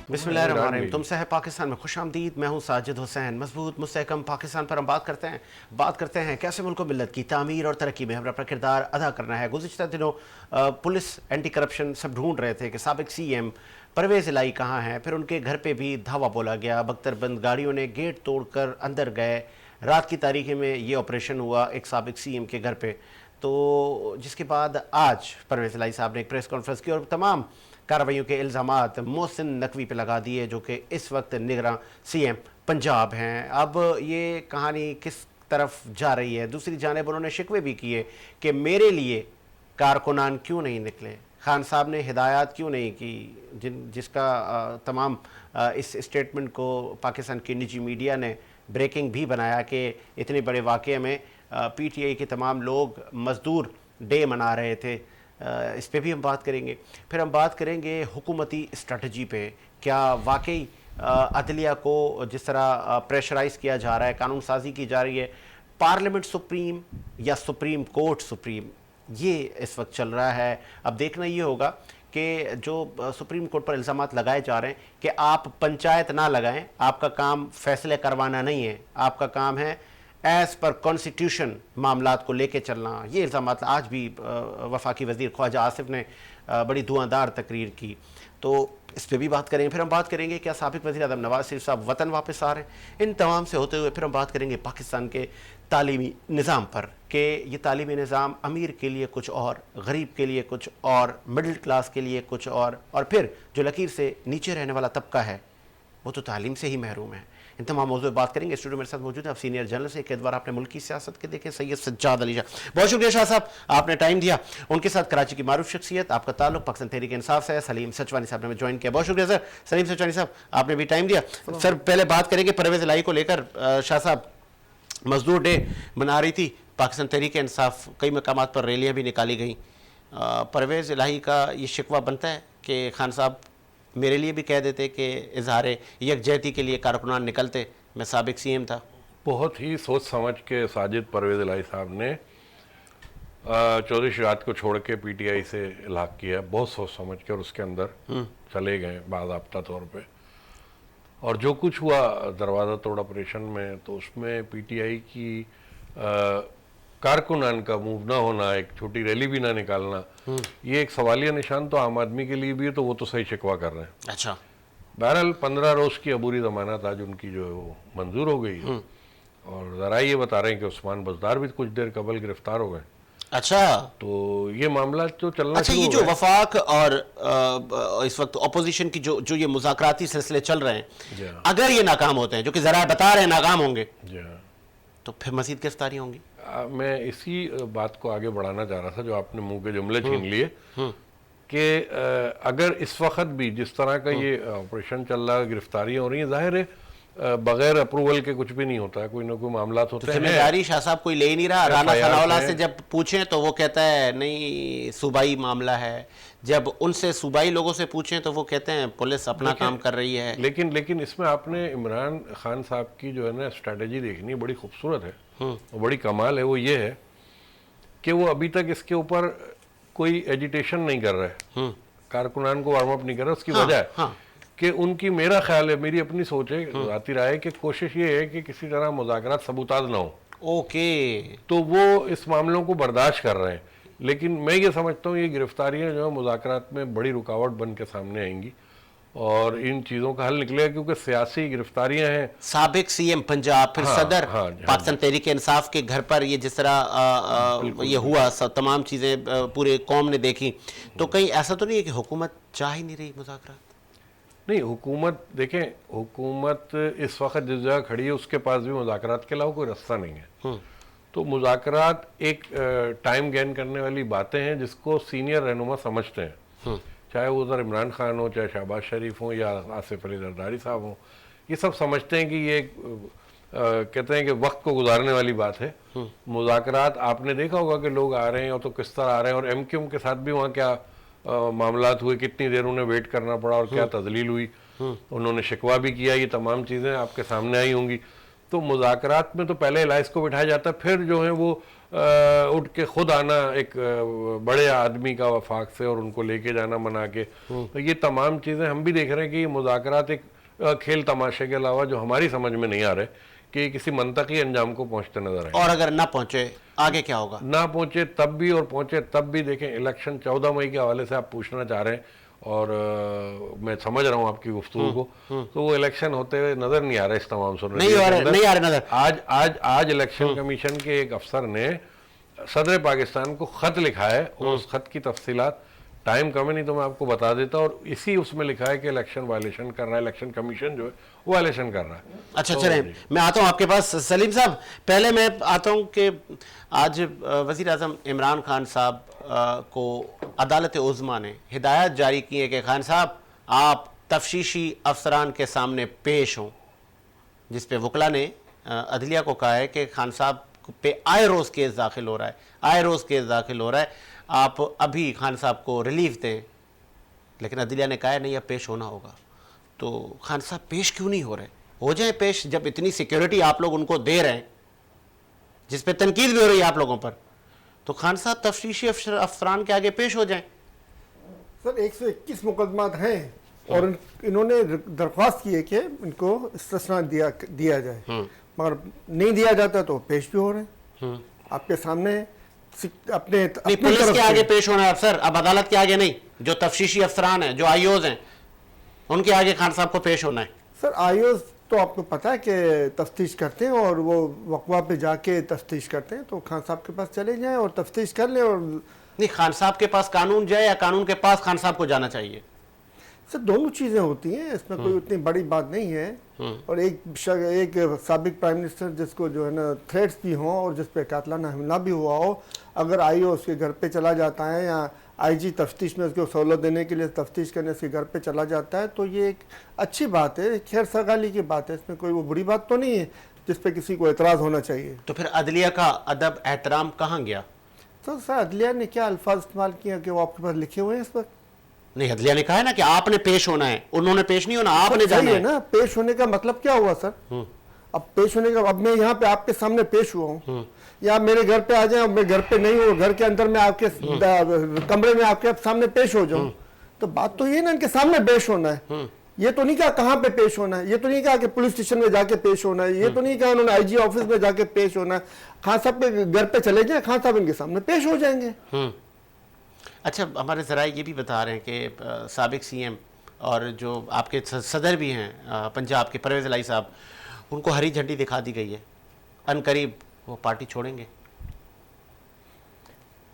बिस्मिल्लाहिर्रहमानिर्रहीम। तुमसे है पाकिस्तान में खुशामदीद। मैं हूँ साजिद हुसैन। मजबूत मुस्तहकम पाकिस्तान पर हम बात करते हैं कैसे मुल्क मिल्लत की तामीर और तरक्की में हमें अपना किरदार अदा करना है। गुज़िश्ता दिनों पुलिस एंटी करप्शन सब ढूंढ रहे थे कि साबिक CM परवेज़ इलाही कहाँ हैं। फिर उनके घर पे भी धावा बोला गया, बख्तरबंद गाड़ियों ने गेट तोड़कर अंदर गए। रात की तारीख में ये ऑपरेशन हुआ एक साबिक CM के घर पे। तो जिसके बाद आज परवेज़ इलाही साहब ने एक प्रेस कॉन्फ्रेंस की और तमाम कार्रवाइयों के इल्ज़ामात मोहसिन नकवी पे लगा दिए, जो कि इस वक्त निगरान CM पंजाब हैं। अब ये कहानी किस तरफ जा रही है? दूसरी जानिब उन्होंने शिकवे भी किए कि मेरे लिए कारकुनान क्यों नहीं निकले, खान साहब ने हिदायत क्यों नहीं की, जिसका तमाम इस स्टेटमेंट को पाकिस्तान की निजी मीडिया ने ब्रेकिंग भी बनाया कि इतने बड़े वाक़े में PTI के तमाम लोग मज़दूर डे मना रहे थे। इस पे भी हम बात करेंगे। फिर हम बात करेंगे हुकूमती स्ट्रेटजी पे। क्या वाकई अदलिया को जिस तरह प्रेशराइज़ किया जा रहा है, कानून साजी की जा रही है, पार्लियामेंट सुप्रीम या सुप्रीम कोर्ट सुप्रीम, ये इस वक्त चल रहा है। अब देखना ये होगा कि जो सुप्रीम कोर्ट पर इल्ज़ामात लगाए जा रहे हैं कि आप पंचायत ना लगाएं, आपका काम फैसले करवाना नहीं है, आपका काम है एज़ पर कॉन्स्टिट्यूशन मामलात को लेके चलना। ये इल्ज़ामात आज भी वफाकी वज़ीर ख्वाजा आसिफ ने बड़ी धुआंधार तकरीर की, तो इस पर भी बात करेंगे। फिर हम बात करेंगे क्या साबिक वज़ीर आज़म नवाज़ शरीफ साहब वतन वापस आ रहे हैं। इन तमाम से होते हुए फिर हम बात करेंगे पाकिस्तान के तालीमी निज़ाम पर कि ये तालीमी निज़ाम अमीर के लिए कुछ और, गरीब के लिए कुछ और, मिडिल क्लास के लिए कुछ और फिर जो लकीर से नीचे रहने वाला तबका है वो तो तालीम से ही महरूम है। इन तमाम मौजूद बात करेंगे। स्टूडियो मेरे साथ मौजूद है आप सीनियर जर्नलिस्ट, एक बार आपने मुल्क की सियासत के देखे, सैयद सज्जाद अली शाह। बहुत शुक्रिया शाह साहब, आपने टाइम दिया। उनके साथ कराची की मारूफ शख्सियत, आपका ताल्लुक पाकिस्तान तहरीक इंसाफ से है, सलीम सचवानी साहब ने ज्वाइन किया। बहुत शुक्रिया सर सलीम सचवानी साहब, आपने भी टाइम दिया। सर पहले बात करेंगे परवेज़ इलाही को लेकर। शाह साहब, मजदूर डे मना रही थी पाकिस्तान तहरीक इंसाफ, कई मकामात पर रैलियाँ भी निकाली गई। परवेज़ इलाही का ये शिकवा बनता है कि खान साहब मेरे लिए भी कह देते कि इजहार यकजहती के लिए कारकुनान निकलते, मैं साबिक CM था। बहुत ही सोच समझ के साजिद परवेज़ इलाही साहब ने चौधरी शजात को छोड़ के PTI से इलाक़ किया, बहुत सोच समझ के, और उसके अंदर चले गए बाज़ाब्ता तौर पे। और जो कुछ हुआ दरवाज़ा तोड़ ऑपरेशन में, तो उसमें PTI की कारकुनान का मूव ना होना, एक छोटी रैली भी ना निकालना, ये एक सवालिया निशान तो आम आदमी के लिए भी है, तो वो तो सही शिकवा कर रहे हैं। अच्छा, बहरहाल 15 रोज़ की अबूरी ज़मानत आज उनकी जो है वो मंजूर हो गई है, और ज़रा ये बता रहे हैं कि उस्मान बज़दार भी कुछ देर कबल गिरफ्तार हो गए। अच्छा, तो ये मामला तो चलना अच्छा, ये जो वफाक और इस वक्त अपोजिशन की जो ये मुज़ाकराती सिलसिले चल रहे हैं, अगर ये नाकाम होते हैं, जो कि ज़रा बता रहे हैं नाकाम होंगे, तो फिर मज़ीद गिरफ्तारी होंगी। मैं इसी बात को आगे बढ़ाना चाह रहा था जो आपने मुंह के जुमले छीन लिए कि अगर इस वक्त भी जिस तरह का ये ऑपरेशन चल रहा है, गिरफ्तारियां हो रही हैं, जाहिर है बगैर अप्रूवल के कुछ भी नहीं होता है, कोई ना कोई मामला होते हैं। जिम्मेदारी शाह साहब कोई ले ही नहीं रहा। राना सनाउल्लाह से जब पूछें तो वो कहता है नहीं सूबाई मामला है, जब उनसे सूबाई लोगों से पूछें तो वो कहते हैं पुलिस अपना काम कर रही है। लेकिन इसमें आपने इमरान खान साहब की जो है ना स्ट्रैटेजी देखनी बड़ी खूबसूरत है और बड़ी कमाल है। वो ये है कि वो अभी तक इसके ऊपर कोई एजिटेशन नहीं कर रहे, कारकुनान को वार्म अप नहीं कर रहे। उसकी वजह है कि उनकी, मेरा ख्याल है, मेरी अपनी सोच है, जाती राय है कि कोशिश ये है कि किसी तरह मुज़ाकरात सबूताज ना हो। ओके, तो वो इस मामलों को बर्दाश्त कर रहे हैं। लेकिन मैं ये समझता हूँ ये गिरफ्तारियां जो है मुज़ाकरात में बड़ी रुकावट बन के सामने आएंगी और इन चीज़ों का हल निकलेगा, क्योंकि सियासी गिरफ्तारियां हैं। साबिक CM पंजाब, फिर सदर पाकिस्तान तहरीक इंसाफ के घर पर ये जिस तरह ये हुआ, तमाम चीज़ें पूरे कौम ने देखी, तो कहीं ऐसा तो नहीं है कि हुकूमत चाह ही नहीं रही मुज़ाकरात? नहीं, हुकूमत देखें, हुकूमत इस वक्त जिस जगह खड़ी है उसके पास भी मुज़ाकरात के अलावा कोई रास्ता नहीं है। तो मुज़ाकरात एक टाइम गेन करने वाली बातें हैं जिसको सीनियर रहनुमा समझते हैं, चाहे वो उधर इमरान खान हो, चाहे शहबाज शरीफ हो या आसिफ अली जरदारी साहब हो। ये सब समझते हैं कि ये कहते हैं कि वक्त को गुजारने वाली बात है। मुज़ाकरात आपने देखा होगा कि लोग आ रहे हैं और तो किस तरह आ रहे हैं, और MQM के साथ भी वहाँ क्या मामलात हुए, कितनी देर उन्हें वेट करना पड़ा और क्या तजलील हुई, उन्होंने शिकवा भी किया, ये तमाम चीज़ें आपके सामने आई होंगी। तो मुज़ाकरात में तो पहले इलाइस को बिठाया जाता है, फिर जो है वो उठ के खुद आना एक बड़े आदमी का वफाक से और उनको लेके जाना मना के, तो ये तमाम चीज़ें हम भी देख रहे हैं कि ये मुज़ाकरात एक खेल तमाशे के अलावा जो हमारी समझ में नहीं आ रहे कि किसी मंतकी अंजाम को पहुंचते नजर आए। और अगर ना पहुंचे आगे क्या होगा? ना पहुंचे तब भी और पहुंचे तब भी। देखें, इलेक्शन 14 मई के हवाले से आप पूछना चाह रहे हैं और मैं समझ रहा हूं आपकी गुफ्तगू को, तो वो इलेक्शन होते हुए नजर नहीं आ रहा इस तमाम सूरत नहीं आ रहे नजर। आज इलेक्शन कमीशन के एक अफसर ने सदर पाकिस्तान को खत लिखा है और उस खत की तफसीलात टाइम कम है नहीं तो मैं आपको बता देता, और इसी उसमें लिखा है कि इलेक्शन वायलेशन कर रहा है, इलेक्शन कमीशन जो है वो वायलेशन कर रहा है। अच्छा चले, मैं आता हूं आपके पास सलीम साहब। पहले मैं आता हूं कि आज वज़ीर आज़म इमरान खान साहब को अदालत उज़्मा ने हिदायत जारी की है कि खान साहब आप तफ्तीशी अफसरान के सामने पेश हों, जिस पे वकला ने अदलिया को कहा है कि खान साहब पे आए रोज़ केस दाखिल हो रहा है, आए रोज़ केस दाखिल हो रहा है, आप अभी खान साहब को रिलीफ दें। लेकिन अदलिया ने कहा है नहीं, अब पेश होना होगा। तो खान साहब पेश क्यों नहीं हो रहे? हो जाए पेश, जब इतनी सिक्योरिटी आप लोग उनको दे रहे हैं, जिस पे तनकीद भी हो रही है आप लोगों पर, तो खान साहब तफ्तीशी अफसरान के आगे पेश हो जाएं। सर 121 मुकदमात हैं और इन्होंने दरख्वास्त की है कि इनको इस्तिस्ना दिया जाए, मगर नहीं दिया जाता तो पेश भी हो रहे हैं आपके सामने। अपने पुलिस के आगे पेश होना है अफसर, अब अदालत के आगे नहीं। जो तफ्तीशी अफसरान हैं, जो आईओज हैं, उनके आगे खान साहब को पेश होना है। सर आईओज तो आपको पता है कि तफ्तीश करते हैं और वो वकवा पे जाके तफ्तीश करते हैं, तो खान साहब के पास चले जाएं और तफ्तीश कर लें। और नहीं, खान साहब के पास कानून जाए या कानून के पास खान साहब को जाना चाहिए? सर दोनों चीज़ें होती हैं, इसमें कोई उतनी बड़ी बात नहीं है। और एक साबिक प्राइम मिनिस्टर जिसको जो है ना थ्रेट्स भी हों और जिस पे कातलाना हमला भी हुआ हो, अगर आईओ उसके घर पे चला जाता है या आईजी तफ्तीश में उसको सहूलत देने के लिए तफ्तीश करने उसके घर पे चला जाता है, तो ये एक अच्छी बात है, खैर सगाली की बात है, इसमें कोई वो बुरी बात तो नहीं है जिस पे किसी को एतराज़ होना चाहिए। तो फिर अदलिया का अदब एहतराम कहाँ गया? तो सर अदलिया ने क्या अल्फाज इस्तेमाल किया कि वो आपके पास लिखे हुए हैं इस वक्त? नहीं, अदलिया ने कहा है ना कि आपने पेश होना है, उन्होंने पेश नहीं होना, आपने जाना है ना। पेश होने का मतलब क्या हुआ सर? अब पेश होने का, अब मैं यहाँ पे आपके सामने पेश हुआ हूँ, या मेरे घर पे आ जाए, मैं घर पे नहीं हूँ, घर के अंदर में आपके कमरे में आपके सामने पेश हो जाऊँ, तो बात तो ये ना इनके सामने पेश होना है। ये तो नहीं कहा कहाँ पे पेश होना है, ये तो नहीं कहा कि पुलिस स्टेशन में जाके पेश होना है, ये तो नहीं कहा उन्होंने आईजी ऑफिस में जाके पेश होना है। खान साहब के घर पे चले जाए, खान साहब इनके सामने पेश हो जाएंगे। अच्छा, हमारे ज़राए ये भी बता रहे हैं कि साबिक सीएम और जो आपके सदर भी हैं पंजाब के परवेज़ इलाही साहब, उनको हरी झंडी दिखा दी गई है, अनकरीब वो पार्टी छोड़ेंगे।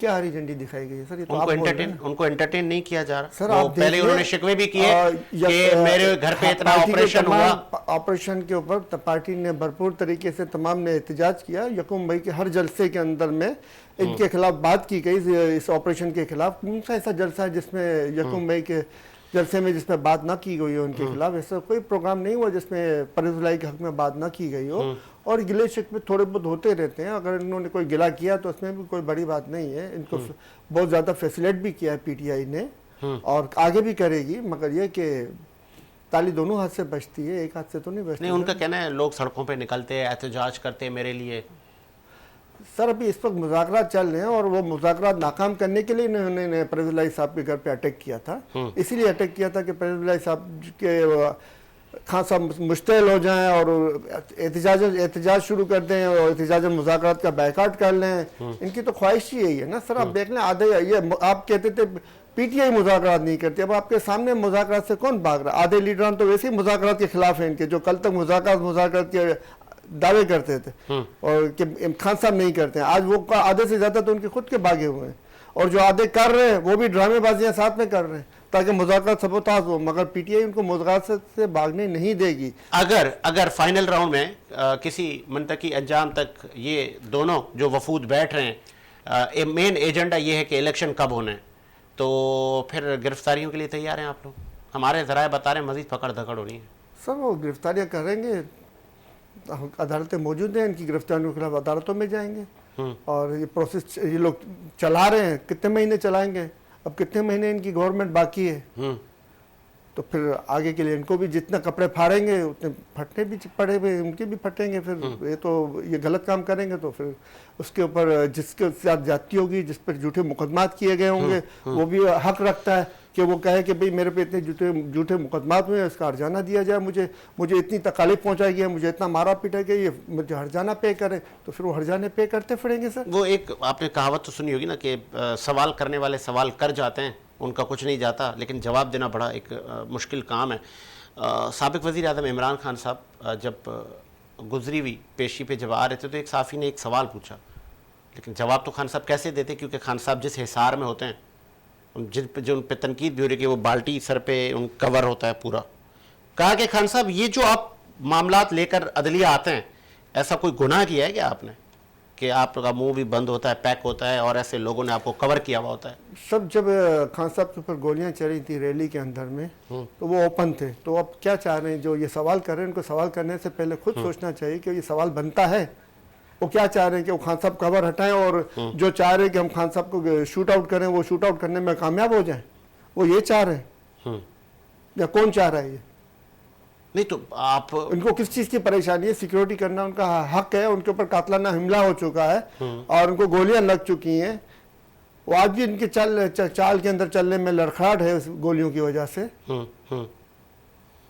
क्या हरी झंडी दिखाई गई है सर? ये तो उनको एंटरटेन नहीं किया जा रहा सर। पहले उन्होंने शिकवे भी किए कि मेरे घर पे इतना ऑपरेशन हुआ। ऑपरेशन के ऊपर पार्टी ने भरपूर तरीके से तमाम ने एहतजाज किया। यकूम भाई के हर जलसे के अंदर में इनके खिलाफ बात की गई, इस ऑपरेशन के खिलाफ। कौन सा ऐसा जलसा है जिसमें यकूम भाई के जलसे में जिसमें बात ना की गई हो उनके खिलाफ? ऐसा कोई प्रोग्राम नहीं हुआ जिसमें परवेज़ इलाही के हक में बात ना की गई हो। और गिले शिकवे थोड़े बहुत होते रहते हैं, अगर इन्होंने कोई गिला किया तो उसमें भी कोई बड़ी बात नहीं है। इनको बहुत ज़्यादा फैसिलेट भी किया है पीटीआई ने और आगे भी करेगी, मगर ये कि ताली दोनों हाथ से बजती है, एक हाथ से तो नहीं बजती। नहीं, उनका कहना है लोग सड़कों पे निकलते हैं, एहतजाज करते हैं मेरे लिए। सर अभी इस वक्त मुज़ाकरात चल रहे हैं और वो मुज़ाकरात नाकाम करने के लिए इन्होंने परवेज़ इलाही साहब के घर पे अटैक किया था। इसीलिए अटैक किया था कि परवेज़ इलाही साहब के खान साहब मुश्तैल हो जाएं और एहतजाज शुरू कर दें और एहतजाज मुज़ाकरात का बायकाट कर लें। इनकी तो ख्वाहिश ही यही है ना सर। आप देख लें, आधे ये आप कहते थे पीटीआई मुज़ाकरात नहीं करती, अब आपके सामने मुज़ाकरात से कौन भाग रहा? आधे लीडरान तो वैसे ही मुज़ाकरात के खिलाफ हैं इनके, जो कल तक मुज़ाकरात के दावे करते थे और कि खान साहब नहीं करते हैं। आज वो आधे से ज़्यादा तो उनके खुद के भागे हुए हैं, और जो आधे कर रहे हैं वो भी ड्रामेबाजियाँ साथ में कर रहे हैं ताकि मुज़ाकरात सबोताज हो, मगर पीटीआई उनको मुज़ाकरात से भागने नहीं देगी। अगर फाइनल राउंड में किसी मंतकी अंजाम तक ये दोनों जो वफूद बैठ रहे हैं, मेन एजेंडा ये है कि इलेक्शन कब होना है, तो फिर गिरफ्तारियों के लिए तैयार हैं आप लोग? हमारे ज़राए बता रहे हैं मज़ीद पकड़ धकड़ होनी है। सर वो गिरफ्तारियाँ करेंगे, अदालतें मौजूद हैं, इनकी गिरफ्तारियों के खिलाफ अदालतों में जाएंगे और ये प्रोसेस ये लोग चला रहे हैं। कितने महीने चलाएंगे? अब कितने महीने इनकी गवर्नमेंट बाकी है? तो फिर आगे के लिए इनको भी जितना कपड़े फाड़ेंगे उतने फटने भी पड़े हुए, उनके भी फटेंगे। फिर ये गलत काम करेंगे तो फिर उसके ऊपर जिसके साथ जाती होगी, जिस पर झूठे मुकदमात किए गए होंगे, वो भी हक रखता है कि वो कहे कि भाई मेरे पे इतने झूठे मुकदमात हुए हैं, इसका हर्जाना दिया जाए, मुझे इतनी तकलीफ पहुंचाई गई है, मुझे इतना मारा पीटा गया, ये मुझे हर्जाना पे करे। तो फिर वो हर्जाने पे करते फिरेंगे सर। वो एक आपने कहावत तो सुनी होगी ना कि सवाल करने वाले सवाल कर जाते हैं, उनका कुछ नहीं जाता, लेकिन जवाब देना बड़ा एक मुश्किल काम है। साबिक वज़ीर आज़म इमरान खान साहब जब गुजरी हुई पेशी पे जब आ रहे थे तो एक साफ़ी ने एक सवाल पूछा, लेकिन जवाब तो खान साहब कैसे देते, क्योंकि खान साहब जिस हिसार में होते हैं, जो उन पे तनकीद भी हो रही कि वो बाल्टी सर पे उन कवर होता है पूरा। कहा कि खान साहब ये जो आप मामलात लेकर अदलिया आते हैं, ऐसा कोई गुनाह किया है क्या आपने कि आपका मुंह भी बंद होता है, पैक होता है और ऐसे लोगों ने आपको कवर किया हुआ होता है? सब जब खान साहब के ऊपर गोलियां चली थी रैली के अंदर में, तो वो ओपन थे। तो अब क्या चाह रहे हैं जो ये सवाल कर रहे हैं, उनको सवाल करने से पहले खुद सोचना चाहिए कि ये सवाल बनता है। वो क्या चाह रहे हैं कि वो खान साहब कवर हटाएं, और जो चाह रहे हैं कि हम खान साहब को शूट आउट करें, वो शूट आउट करने में कामयाब हो जाएं, वो ये चाह रहे हैं या कौन चाह रहा है ये? नहीं तो आप उनको किस चीज की परेशानी है? सिक्योरिटी करना उनका हक है, उनके ऊपर कातलाना हमला हो चुका है और उनको गोलियां लग चुकी हैं। वो आज भी इनके चाल के अंदर चलने में लड़खड़ाहट है उस गोलियों की वजह से।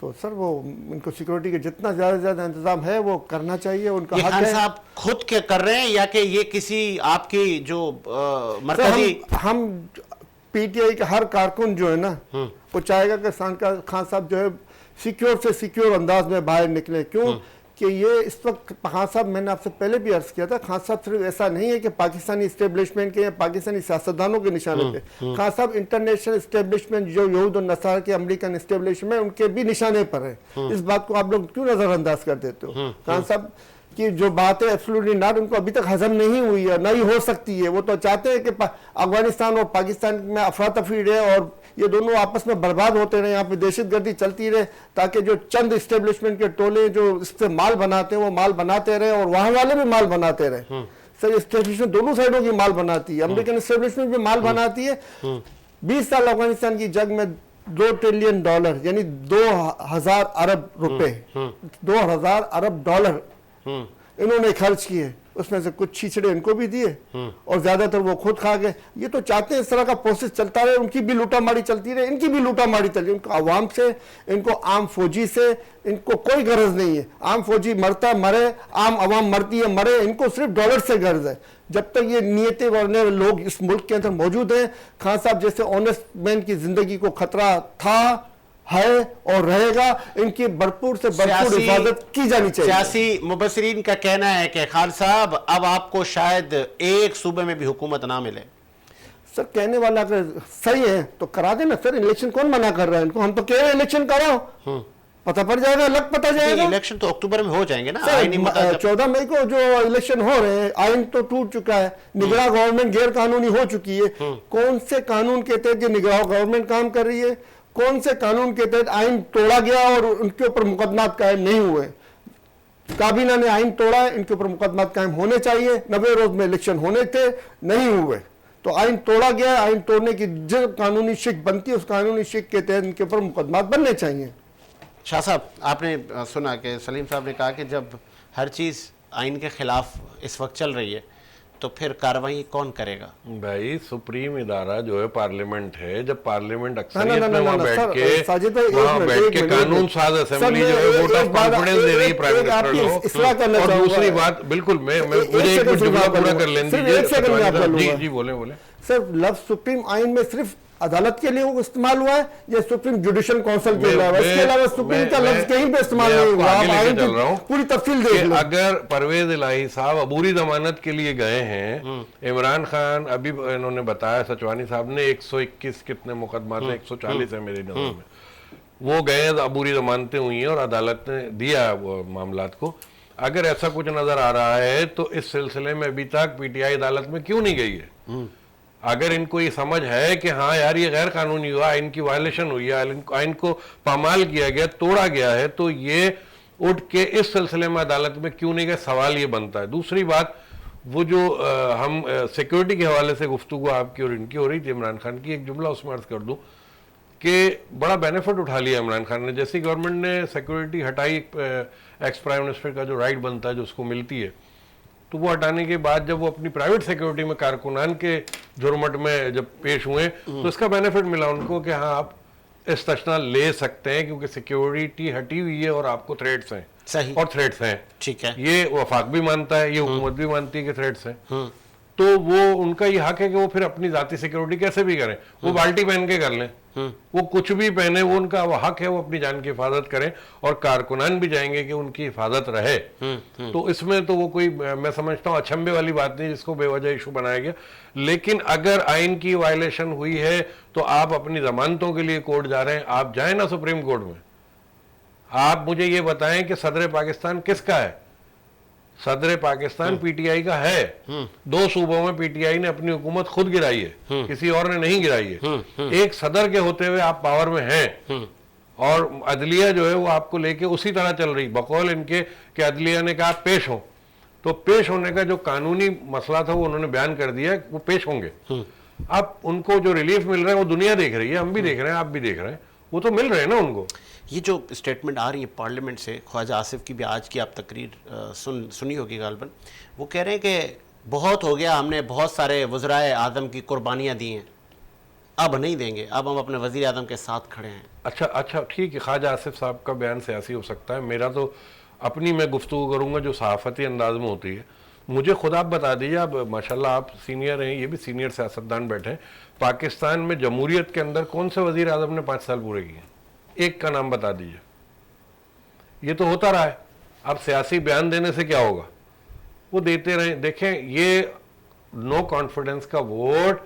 तो सर वो इनको सिक्योरिटी के जितना ज्यादा इंतजाम है वो करना चाहिए, उनका हक है। खान साहब खुद के कर रहे हैं या कि ये किसी आपकी जो मरकजी हम पीटीआई के हर कारकुन जो है ना, वो चाहेगा कि खान साहब जो है सिक्योर से सिक्योर अंदाज में बाहर निकले। क्यों कि ये इस वक्त खान साहब, मैंने आपसे पहले भी अर्ज किया था, खान साहब सिर्फ ऐसा नहीं है कि पाकिस्तानी इस्टेब्लिशमेंट के या पाकिस्तानी सियासतदानों के निशाने पे, खान साहब इंटरनेशनल इस्टेब्लिशमेंट जो यहूद और नसारा के अमेरिकन इस्टेब्लिशमेंट, उनके भी निशाने पर है। इस बात को आप लोग क्यों नजरअंदाज कर देते हो? खान साहब की जो बात है एब्सोल्युटली नॉट, उनको अभी तक हजम नहीं हुई है, नहीं हो सकती है। वो तो चाहते हैं कि अफगानिस्तान और पाकिस्तान में अफरा तफरी रहे और ये दोनों आपस में बर्बाद होते रहे, यहाँ पे दहशतगर्दी चलती रहे, ताकि जो चंद इस्टेब्लिशमेंट के टोले जो इससे माल बनाते हैं वो माल बनाते रहे और वहां वाले भी माल बनाते रहे। सर इस्टेब्लिशमेंट दोनों साइडों की माल बनाती है, अमेरिकन इस्टेब्लिशमेंट भी माल बनाती है। 20 साल अफगानिस्तान की जंग में $2 ट्रिलियन यानी 2000 अरब रुपए, 2000 अरब डॉलर इन्होंने खर्च किए। उसमें से कुछ छीछड़े इनको भी दिए और ज्यादातर वो खुद खा गए। ये तो चाहते हैं इस तरह का प्रोसेस चलता रहे, उनकी भी लूटामारी चलती रहे, इनकी भी लूटामारी चलती है। उनको आवाम से, इनको आम फौजी से इनको कोई गरज नहीं है। आम फौजी मरता है मरे, आम आवाम मरती है मरे, इनको सिर्फ डॉलर से गर्ज है। जब तक ये नियतें वाले लोग इस मुल्क के अंदर मौजूद हैं, खान साहब जैसे ऑनेस्ट मैन की जिंदगी को खतरा था, है और रहेगा। इनकी भरपूर से भरपूर हिफाजत की जानी चाहिए। सियासी मुबसरीन का कहना है कि खान साहब अब आपको शायद एक सूबे में भी हुकूमत ना मिले। सर कहने वाला अगर सही है तो करा देना सर, इलेक्शन कौन मना कर रहा है इनको? हम तो कह रहे हैं इलेक्शन कराओ, पता पड़ जाएगा, लग पता जाएगा। इलेक्शन तो अक्टूबर में हो जाएंगे ना। 14 मई को जो इलेक्शन हो रहे हैं, आइन तो टूट चुका है, निगरान गवर्नमेंट गैर कानूनी हो चुकी है। कौन से कानून के तहत निगरान गवर्नमेंट काम कर रही है? कौन से कानून के तहत आइन तोड़ा गया और उनके ऊपर मुकदमा कायम नहीं हुए? काबीना ने आइन तोड़ा है, इनके ऊपर मुकदमा कायम होने चाहिए। 90 रोज में इलेक्शन होने थे, नहीं हुए, तो आइन तोड़ा गया। आइन तोड़ने की जो कानूनी शिक बनती है, उस कानूनी शिक के तहत इनके ऊपर मुकदमा बनने चाहिए। शाह साहब, आपने सुना कि सलीम साहब ने कहा कि जब हर चीज़ आइन के खिलाफ इस वक्त चल रही है तो फिर कार्रवाई कौन करेगा? भाई सुप्रीम इदारा जो है पार्लियामेंट है, जब पार्लियामेंट अक्सरियत में वहाँ वहाँ बैठ के कानून साज असेंबली जो है वोट ऑफ कॉन्फिडेंस दे रही है प्राइम मिनिस्टर को। और दूसरी बात, बिल्कुल मैं मुझे एक जुमला पूरा कर लेने दीजिए। जी बोले सर, लफ्ज सुप्रीम आइन में सिर्फ अदालत के लिए इस्तेमाल हुआ है या सुप्रीम जुडिशियल काउंसिल के लिए? इसके अलावा सुप्रीम का लफ्ज कहीं पे इस्तेमाल नहीं हुआ। आइन की पूरी तफसील देख लो। अगर परवेज इलाही साहब अबूरी जमानत के लिए गए हैं, इमरान खान अभी इन्होंने बताया, सचवानी साहब ने 121 कितने मुकदमा थे, 140 है मेरे नजर में, वो गए, अबूरी जमानतें हुई हैं और अदालत ने दिया मामलात को। अगर ऐसा कुछ नजर आ रहा है तो इस सिलसिले में अभी तक पीटीआई अदालत में क्यों नहीं गई है? अगर इनको ये समझ है कि हाँ यार ये गैर कानूनी हुआ, आइन की वायलेशन हुई है, आइन को पामाल किया गया, तोड़ा गया है, तो ये उठ के इस सिलसिले में अदालत में क्यों नहीं गए? सवाल ये बनता है। दूसरी बात, वो जो हम सिक्योरिटी के हवाले से गुफ्तगू आपकी और इनकी हो रही थी, इमरान खान की, एक जुमला उसमें अर्ज कर दूं कि बड़ा बेनिफिट उठा लिया इमरान खान ने। जैसी गवर्नमेंट ने सिक्योरिटी हटाई, एक्स प्राइम मिनिस्टर का जो राइट बनता है जो उसको मिलती है, तो वो हटाने के बाद जब वो अपनी प्राइवेट सिक्योरिटी में कारकुनान के झुरमट में जब पेश हुए तो इसका बेनिफिट मिला उनको कि हाँ आप इस्तिस्ना ले सकते हैं क्योंकि सिक्योरिटी हटी हुई है और आपको थ्रेट्स हैं। सही। और थ्रेट्स हैं, ठीक है। ये वफाक भी मानता है, ये हुकूमत भी मानती है कि थ्रेट्स हैं। तो वो उनका ये हक है कि वो फिर अपनी जाती सिक्योरिटी कैसे भी करें, वो बाल्टी पहन के कर लें, वो कुछ भी पहने, वो उनका वो हक है, वो अपनी जान की हिफाजत करें और कारकुनान भी जाएंगे कि उनकी हिफाजत रहे। तो इसमें तो वो कोई, मैं समझता हूँ, अचंभे वाली बात नहीं जिसको बेवजह इशू बनाया गया। लेकिन अगर आइन की वायलेशन हुई है तो आप अपनी जमानतों के लिए कोर्ट जा रहे हैं, आप जाए ना सुप्रीम कोर्ट में। आप मुझे ये बताएं कि सदर पाकिस्तान किसका है? सदर पाकिस्तान पीटीआई का है। 2 सूबों में पीटीआई ने अपनी हुकूमत खुद गिराई है, किसी और ने नहीं गिराई है। एक सदर के होते हुए आप पावर में हैं और अदलिया जो है वो आपको लेके उसी तरह चल रही, बकौल इनके कि अदलिया ने कहा पेश हो, तो पेश होने का जो कानूनी मसला था वो उन्होंने बयान कर दिया, वो पेश होंगे। अब उनको जो रिलीफ मिल रहा है वो दुनिया देख रही है, हम भी देख रहे हैं, आप भी देख रहे हैं, वो तो मिल रहे हैं ना उनको। ये जो स्टेटमेंट आ रही है पार्लियामेंट से, ख्वाजा आसिफ की भी आज की आप तकरीर सुनी होगी गालबन, वो कह रहे हैं कि बहुत हो गया, हमने बहुत सारे वज़राए आज़म की कुर्बानियाँ दी हैं, अब नहीं देंगे, अब हम अपने वज़ीर आज़म के साथ खड़े हैं। अच्छा ठीक है, ख्वाजा आसिफ साहब का बयान सियासी हो सकता है, मेरा तो अपनी मैं गुफ्तगू करूँगा जो सहाफ़ती अंदाज में होती है। मुझे खुद आप बता दीजिए, आप माशाल्लाह आप सीनियर हैं, ये भी सीनियर सियासतदान बैठे हैं, पाकिस्तान में जमहूरियत के अंदर कौन से वज़ीर आज़म ने 5 साल पूरे किए? एक का नाम बता दीजिए। ये तो होता रहा है, अब सियासी बयान देने से क्या होगा, वो देते रहे। देखें, ये नो कॉन्फिडेंस का वोट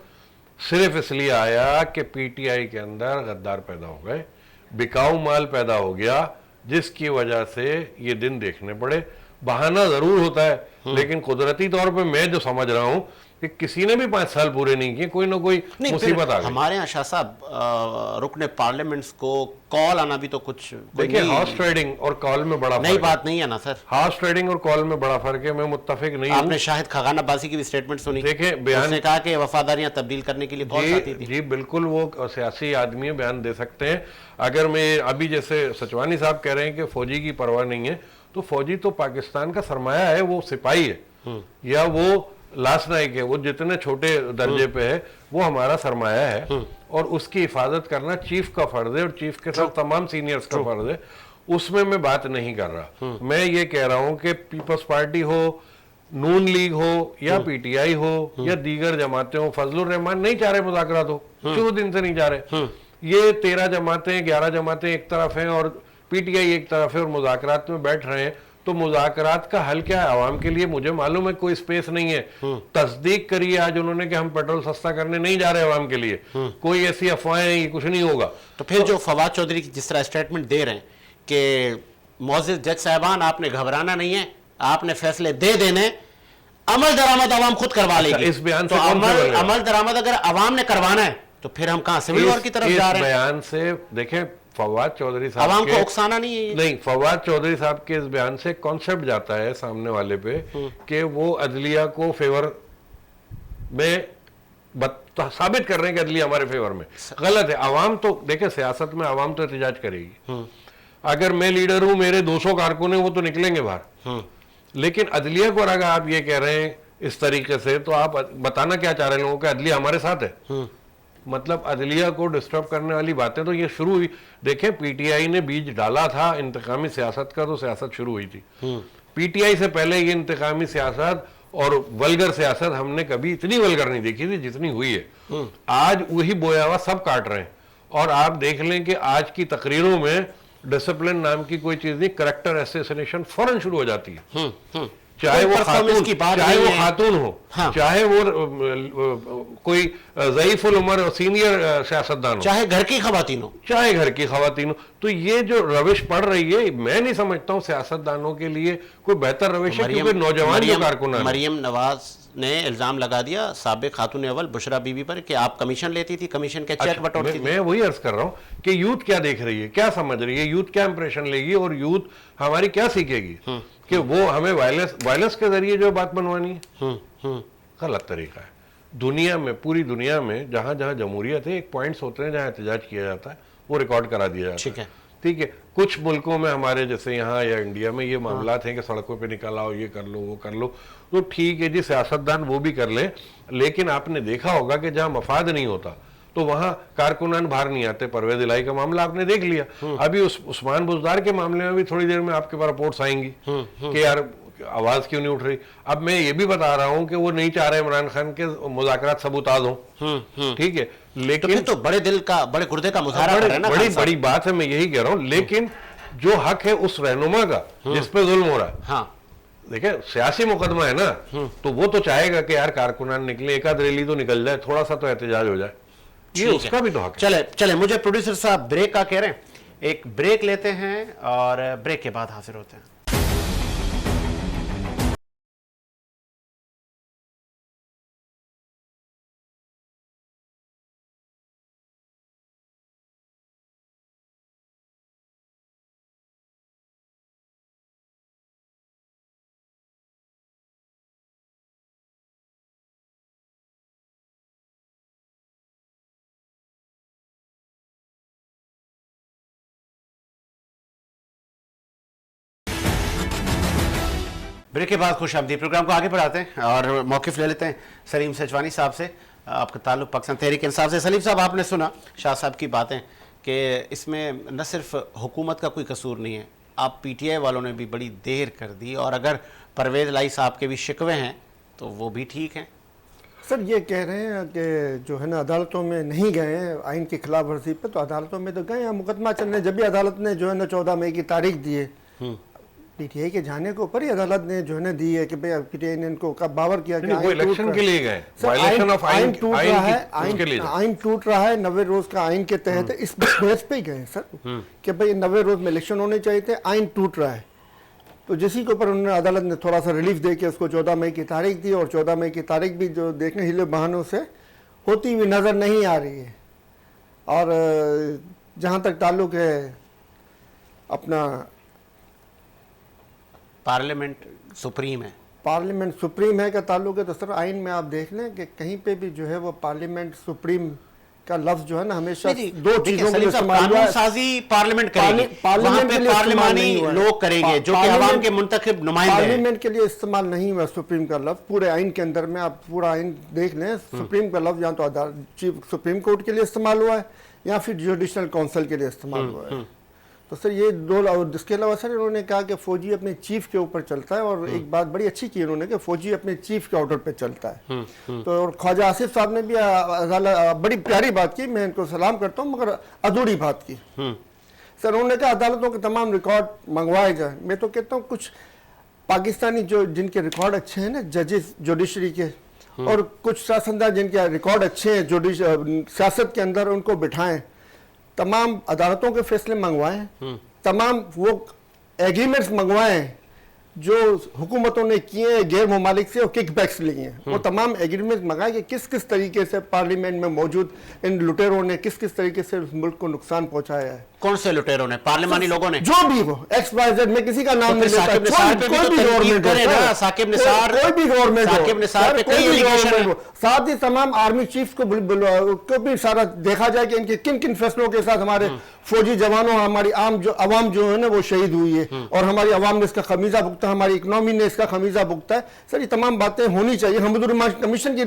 सिर्फ इसलिए आया कि पीटीआई के अंदर गद्दार पैदा हो गए, बिकाऊ माल पैदा हो गया, जिसकी वजह से ये दिन देखने पड़े। बहाना जरूर होता है, लेकिन कुदरती तौर पे मैं जो समझ रहा हूं कि किसी ने भी 5 साल पूरे नहीं किए, कोई ना कोई मुसीबत आ गई। हमारे यहाँ शाह साहब रुकने पार्लियामेंट्स को कॉल आना भी तो कुछ, देखिए हाउस ट्रेडिंग और कॉल में बड़ा नई बात नहीं है ना सर। हाउस ट्रेडिंग और कॉल में बड़ा फर्क है, मैं मुत्तफिक नहीं हूं। आपने शाहिद खगान अब्बासी की भी स्टेटमेंट सुनी, देखें बयान ने कहा कि वफादारियां तब्दील करने के लिए बहुत आती थी। जी बिल्कुल, वो सियासी आदमी बयान दे सकते हैं। अगर मैं अभी जैसे सचवानी साहब कह रहे हैं कि फौजी की परवाह नहीं है, तो फौजी तो पाकिस्तान का सरमाया है, वो सिपाही है या वो लास्ट नाइक है, वो जितने छोटे दर्जे पे है वो हमारा सरमाया है और उसकी हिफाजत करना चीफ का फर्ज है और चीफ के साथ तमाम सीनियर्स का फर्ज है। उसमें मैं बात नहीं कर रहा, मैं ये कह रहा हूं कि पीपल्स पार्टी हो, नून लीग हो या पीटीआई हो या दीगर जमातें हो, फजलुर रहमान नहीं चाह रहे मुज़ाकरात हो, शुरू दिन से नहीं चाह रहे। ये 13 जमातें 11 जमातें एक तरफ हैं और पीटीआई एक तरफ है और मुज़ाकरात में बैठ रहे हैं, तो मुज़ाकरात का हल क्या है आवाम के लिए? मुझे मालूम है कोई स्पेस नहीं है। तस्दीक करिए आज उन्होंने कि हम पेट्रोल सस्ता करने नहीं जा रहे आवाम के लिए, कोई ऐसी अफवाहें नहीं, कुछ नहीं होगा। तो फिर जो फवाद चौधरी की जिस तरह स्टेटमेंट दे रहे हैं कि मोअज़्ज़िज़ जज साहबान आपने घबराना नहीं है, आपने फैसले दे देने, अमल दरामद आवाम खुद करवा लेगी। इस बयान तो अमल दरामद अगर आवाम ने करवाना है तो फिर हम कहाँ सिविल वॉर की तरफ जा रहे हैं? बयान से देखें फवाद चौधरी साहब आवाम को उकसाना नहीं है, नहीं, फवाद चौधरी साहब के इस बयान से कॉन्सेप्ट जाता है सामने वाले पे कि वो अदलिया को फेवर में साबित कर रहे हैं कि अदलिया हमारे फेवर में। गलत है। आवाम तो देखें, सियासत में आवाम तो एहतजाज करेगी। अगर मैं लीडर हूं, मेरे 200 कारकुन हैं, वो तो निकलेंगे बाहर। लेकिन अदलिया को अगर आप ये कह रहे हैं इस तरीके से, तो आप बताना क्या चाह रहे हैं लोगों को? अदलिया हमारे साथ है, मतलब अदलिया को डिस्टर्ब करने वाली बातें तो ये शुरू हुई। देखें, पीटीआई ने बीज डाला था इंतकामी सियासत का, तो सियासत शुरू हुई थी। पीटीआई से पहले ये इंतकामी सियासत और वल्गर सियासत हमने कभी इतनी वल्गर नहीं देखी थी जितनी हुई है। आज वही बोया हुआ सब काट रहे हैं। और आप देख लें कि आज की तकरीरों में डिसिप्लिन नाम की कोई चीज नहीं, करैक्टर एसेसिनेशन फौरन शुरू हो जाती है। चाहे वो खातून हो, हाँ। चाहे वो कोई ज़ईफ़ुल उम्र और सीनियर सियासतदान हो, चाहे घर की खवातीन हो, चाहे घर की खवातीन हो। तो ये जो रविश पड़ रही है, मैं नहीं समझता हूँ सियासतदानों के लिए कोई बेहतर रविश है, क्योंकि नौजवान जो कारकुन है। मरियम नवाज ने इल्जाम लगा दिया साबिक खातून अव्वल बुशरा बीबी पर कि आप कमीशन लेती थी, कमीशन के चेक बटोरती थी। मैं वही अर्ज कर रहा हूँ कि यूथ क्या देख रही है, क्या समझ रही है, यूथ क्या इंप्रेशन लेगी और यूथ हमारी क्या सीखेगी कि वो हमें वायलेंस के जरिए जो बात बनवानी है। गलत तरीका है। दुनिया में, पूरी दुनिया में जहां जहां जमहूरियत है, एक पॉइंट्स होते हैं जहां एहतजाज किया जाता है। वो रिकॉर्ड करा दिया जाता ठीक है। ठीक है। कुछ मुल्कों में हमारे जैसे यहाँ या इंडिया में ये मामला हैं कि सड़कों पे निकल आओ, ये कर लो, वो कर लो, तो ठीक है जी, सियासतदान वो भी कर लें, लेकिन आपने देखा होगा कि जहाँ मफाद नहीं होता तो वहां कारकुनान बाहर नहीं आते। परवेज इलाही का मामला आपने देख लिया। अभी उस्मान बुज़दार के मामले में भी थोड़ी देर में आपके पास रिपोर्ट्स आएंगी कि यार आवाज क्यों नहीं उठ रही। अब मैं ये भी बता रहा हूं कि वो नहीं चाह रहे इमरान खान के मुज़ाकरात सबूता दो, ठीक है, लेकिन तो बड़े दिल का, बड़े गुर्दे का मुजाहरा कर रहे हैं ना बड़ी खान साहब। बड़ी बात है, मैं यही कह रहा हूं। लेकिन जो हक है उस रहनुमा का जिस पे जुल्म हो रहा है, हाँ, देखिए सियासी मुकदमा है ना, तो वो तो चाहेगा कि यार कारकुनान निकले, एक आध रैली तो निकल जाए, थोड़ा सा तो एहतजाज हो जाए, ये उसका भी तो हक है। चले चले, मुझे प्रोड्यूसर साहब ब्रेक का कह रहे हैं, एक ब्रेक लेते हैं और ब्रेक के बाद हाजिर होते हैं। ब्रेक के बाद खुश आमदीद। प्रोग्राम को आगे बढ़ाते हैं और मौक़िफ़ ले लेते हैं सलीम सचवानी साहब से। आपका ताल्लुक़ पाकिस्तान तहरीक इंसाफ से। सलीम साहब, आपने सुना शाह साहब की बातें कि इसमें न सिर्फ हुकूमत का कोई कसूर नहीं है, आप PTI वालों ने भी बड़ी देर कर दी, और अगर परवेज़ इलाही साहब के भी शिकवे हैं तो वो भी ठीक हैं। सर ये कह रहे हैं कि जो है ना अदालतों में नहीं गए हैं आइन की खिलाफ वर्जी पे, तो अदालतों में तो गए हैं, मुकदमा चल रहे। जब भी अदालत ने जो है ना 14 मई की तारीख दी है, PTI के जाने को ऊपर ही अदालत ने जो है ना दी है कि भाई PTI ने इनको कब बावर किया कि वो इलेक्शन के लिए गए, वायलेशन ऑफ आइन टूट रहा है, आइन आइन टूट रहा है 90 रोज का आइन के तहत, इस बेस पे ही गए सर कि भाई 90 रोज में इलेक्शन होने चाहिए थे, आइन टूट रहा है। तो जिसी के ऊपर उन्होंने अदालत ने थोड़ा सा रिलीफ दे के उसको 14 मई की तारीख दी, और 14 मई की तारीख भी जो देखने हिले बहानों से होती हुई नज़र नहीं आ रही है। और जहाँ तक ताल्लुक है अपना पार्लियामेंट सुप्रीम है, पार्लियामेंट सुप्रीम है का ताल्लुक है, तो सर आइन में आप देख लें कि कहीं पे भी जो है वो पार्लियामेंट सुप्रीम का लफ्ज जो है ना हमेशा दो चीजों के लिए इस्तेमाल हुआ है। साजी पार्लियामेंट करेगी, वहाँ पे पार्लिमानी लोग करेंगे जो कि अवाम के मुंतखब नुमाइंदे हैं। पार्लियामेंट के लिए इस्तेमाल नहीं हुआ सुप्रीम का लफ्ज पूरे आइन के अंदर में। आप पूरा आइन देख लें, सुप्रीम का लफ्ज या तो चीफ सुप्रीम कोर्ट के लिए इस्तेमाल हुआ है या फिर जुडिशल काउंसिल के लिए इस्तेमाल हुआ है। तो सर ये दो, और इसके अलावा सर इन्होंने कहा कि फौजी अपने चीफ के ऊपर चलता है, और एक बात बड़ी अच्छी की उन्होंने कि फौजी अपने चीफ के ऑर्डर पे चलता है। तो और ख्वाजा आसिफ साहब ने भी बड़ी प्यारी बात की, मैं इनको सलाम करता हूँ, मगर अधूरी बात की। सर उन्होंने कहा अदालतों के तमाम रिकॉर्ड मंगवाए जाए। मैं तो कहता हूँ कुछ पाकिस्तानी जो जिनके रिकॉर्ड अच्छे हैं ना जजेस जुडिशरी के, और कुछ शासनदार जिनके रिकॉर्ड अच्छे हैं सियासत के अंदर, उनको बिठाएं, तमाम अदालतों के फैसले मंगवाएं, तमाम वो एग्रीमेंट्स मंगवाएं जो हुकूमतों ने किए हैं गैर ममालिक से और किकबैक्स लिए हैं, वो तमाम एग्रीमेंट मंगाए कि किस किस तरीके से पार्लियामेंट में मौजूद इन लुटेरों ने किस किस तरीके से मुल्क को नुकसान पहुंचाया है। कौन से लुटेरों ने? पार्लिमानी लोगों ने, जो भी वो XYZ, में किसी का नाम नहीं लेता, कोई भी गवर्नमेंट हो, साकिब निसार, कोई भी गवर्नमेंट हो, साकिब निसार पे कई एलिगेशन है। साथ ही तमाम आर्मी चीफ को भी सारा देखा जाए कि इनके किन किन फैसलों के साथ हमारे फौजी जवानों, हमारी आवाम जो है ना वो शहीद हुई है, और हमारी आवाम ने इसका खमीजा भुगता, हमारी इकोनॉमी ने इसका खमीजा भुगता है। सर ये तमाम बातें होनी चाहिए। हम्मुदुर रहमान कमीशन की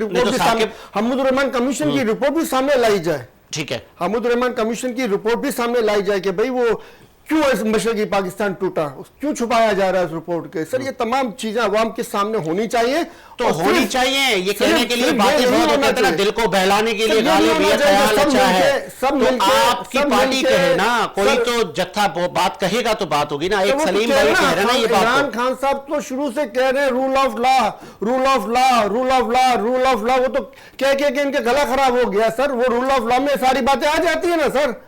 रिपोर्ट भी सामने लाई जाए। ठीक है, हम्मुदुर रहमान कमीशन की रिपोर्ट भी सामने लाई जाए कि भाई वो क्यों इस मशरकी पाकिस्तान टूटा, क्यों छुपाया जा रहा है इस रिपोर्ट के। सर ये तमाम चीजें अवाम के सामने होनी चाहिए, तो होनी चाहिए। ये कहने के लिए बातें बहुत होती है, दिल को बहलाने के लिए गालिब ये ख्याल अच्छा है, तो आपकी पार्टी कहे ना, कोई तो जत्था बात कहेगा तो बात होगी ना। एक सलीम भाई कह रहे हैं ना ये बात, इमरान खान साहब तो शुरू से कह रहे हैं rule of law, rule of law, rule of law, rule of law. वो तो कह के इनके गला खराब हो गया सर। वो रूल ऑफ लॉ में सारी बातें आ जाती है ना सर।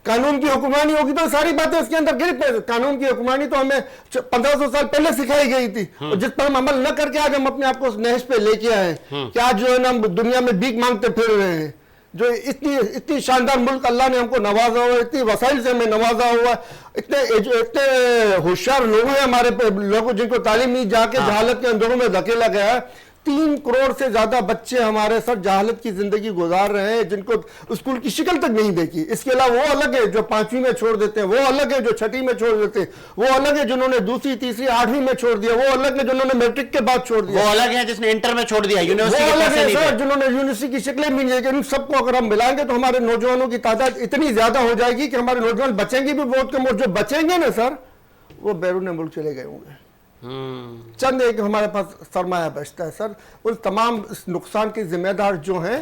कानून की हुक्मरानी होगी तो सारी बातें उसके अंदर गिर पे। कानून की हुक्मरानी तो हमें 1500 साल पहले सिखाई गई थी, और जिस पर हम अमल न करके आज हम अपने आप को नहज पे लेके आए कि आज जो है ना दुनिया में भीख मांगते फिर रहे हैं। जो इतनी शानदार मुल्क अल्लाह ने हमको नवाजा हुआ, इतनी वसाइल से हमें नवाजा हुआ, इतने होशियार लोग हैं हमारे लोगों जिनको तालीम नहीं, जाके जहालत के अंदरों में धकेला गया है। 3 करोड़ से ज्यादा बच्चे हमारे सर जहालत की जिंदगी गुजार रहे हैं, जिनको स्कूल की शक्ल तक नहीं देखी। इसके अलावा वो अलग है जो 5वीं में छोड़ देते हैं, वो अलग है जो 6ठी में छोड़ देते हैं, वो अलग है जिन्होंने 2री, 3री, 8वीं में छोड़ दिया, वो अलग है जिन्होंने मैट्रिक के बाद छोड़ दिया, वो अलग है जिसने इंटर में छोड़ दिया, यूनिवर्सिटी वो के अलग पैसे है नहीं सर थे। जिन्होंने यूनिवर्सिटी की शक्लें भी नहीं देखी। इन सबको अगर हम मिलाएंगे तो हमारे नौजवानों की तादाद इतनी ज्यादा हो जाएगी कि हमारे नौजवान बचेंगे भी बहुत कम, और जो बचेंगे ना सर वो बैरून मुल्क चले गए होंगे। चंद एक हमारे पास सरमाया बचता है सर। उन तमाम इस नुकसान के जिम्मेदार जो हैं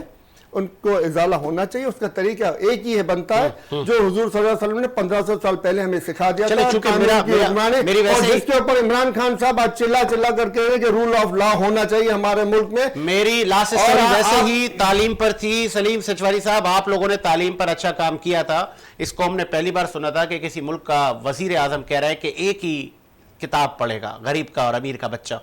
उनको इजाला होना चाहिए। उसका तरीका एक ही है बनता है जो हुजूर सल्लल्लाहु अलैहि वसल्लम ने 1500 साल पहले हमें सिखा दिया चलो, था, चूंकि कानून मेरा- की मेरा- हुक्मरानी, मेरी वैसे और ही- जिसके ऊपर इमरान खान साहब आज चिल्ला चिल्ला कर कह रहे हैं कि रूल ऑफ लॉ होना चाहिए हमारे मुल्क में। मेरी लास्ट और स्टोरी वैसे आप- ही तालीम पर थी। सलीम सचवारी साहब, आप लोगों ने तालीम पर अच्छा काम किया था। इस कौम ने पहली बार सुना था कि किसी मुल्क का वजीर आजम कह रहा है कि एक ही किताब पढ़ेगा, गरीब का और अमीर का बच्चा।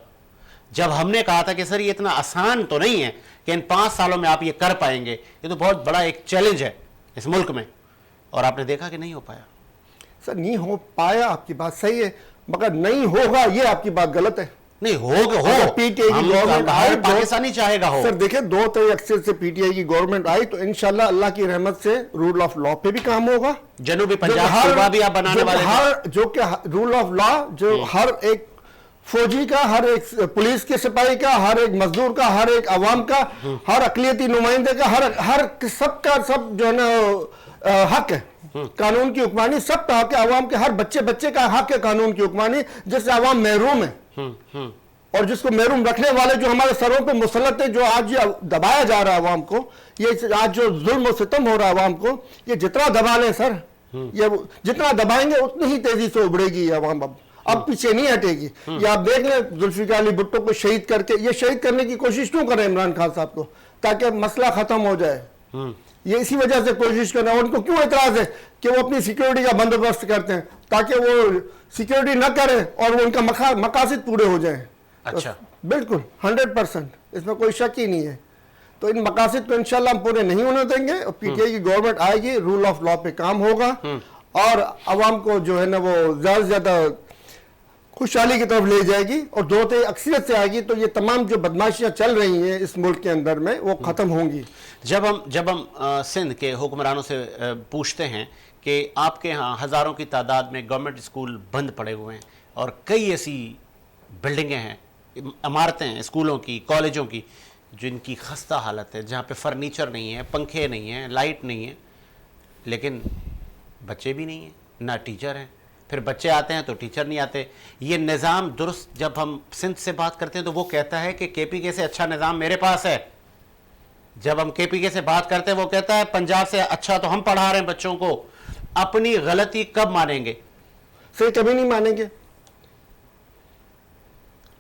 जब हमने कहा था कि सर ये इतना आसान तो नहीं है कि इन 5 सालों में आप ये कर पाएंगे, ये तो बहुत बड़ा एक चैलेंज है इस मुल्क में, और आपने देखा कि नहीं हो पाया। सर नहीं हो पाया, आपकी बात सही है, मगर नहीं होगा ये आपकी बात गलत है। नहीं होगा, अगर पीटीआई की गवर्नमेंट हर आई, पाकिस्तानी चाहेगा हो। सर देखिए 2 तारीख अक्सर से पीटीआई की गवर्नमेंट आई तो इंशाल्लाह अल्लाह की रहमत से रूल ऑफ लॉ पे भी काम होगा। जनूबी पंजाब सूबा भी आप बनाने वाले थे। हर जो कि रूल ऑफ लॉ जो हर एक फौजी का, हर एक पुलिस के सिपाही का, हर एक मजदूर का, हर एक अवाम का, हर अकलियती नुमाइंदे का, हर सबका सब जो है ना हक है कानून की हुक्मानी, सब का हक है। अवाम के हर बच्चे का हक है कानून की हुक्मानी, जिससे अवाम महरूम है। और जिसको महरूम रखने वाले जो हमारे सरों पे मुसलत है, जो आज ये दबाया जा रहा है अवाम को, ये आज जो जुल्म और सितम हो रहा है अवाम को, ये जितना दबा लें सर, ये जितना दबाएंगे उतनी ही तेजी से उभरेगी ये अवाम। अब पीछे नहीं हटेगी। ये आप देख लें जुल्फिकार अली भुट्टो को शहीद करके, ये शहीद करने की कोशिश क्यों कर रहे हैं इमरान खान साहब को, ताकि मसला खत्म हो जाए। ये इसी वजह से कोशिश कर रहे हैं। उनको क्यों एतराज है कि वो अपनी सिक्योरिटी का बंदोबस्त करते हैं, ताकि वो सिक्योरिटी न करें और वो उनका मकासद पूरे हो जाए। अच्छा, बिल्कुल 100%, इसमें कोई शक ही नहीं है। तो इन मकासद को इंशाल्लाह हम पूरे नहीं होने देंगे। और पीटीआई की गवर्नमेंट आएगी, रूल ऑफ लॉ पे काम होगा और अवाम को जो है ना वो ज्यादा से ज्यादा खुशहाली की तरफ ले जाएगी और 2 तारीख अक्सरियत से आएगी तो ये तमाम जो बदमाशियां चल रही हैं इस मुल्क के अंदर में वो खत्म होंगी। जब हम सिंध के हुक्मरानों से पूछते हैं कि आपके यहाँ हज़ारों की तादाद में गवर्नमेंट स्कूल बंद पड़े हुए हैं और कई ऐसी बिल्डिंगें हैं, इमारतें हैं स्कूलों की, कॉलेजों की, जिनकी खस्ता हालत है, जहाँ पे फर्नीचर नहीं है, पंखे नहीं हैं, लाइट नहीं है, लेकिन बच्चे भी नहीं हैं, ना टीचर हैं। फिर बच्चे आते हैं तो टीचर नहीं आते। ये निज़ाम दुरुस्त, जब हम सिंध से बात करते हैं तो वो कहता है कि केपीके से अच्छा निज़ाम मेरे पास है। जब हम केपीके से बात करते हैं वो कहता है पंजाब से अच्छा तो हम पढ़ा रहे हैं बच्चों को। अपनी गलती कब मानेंगे? सही कभी नहीं मानेंगे।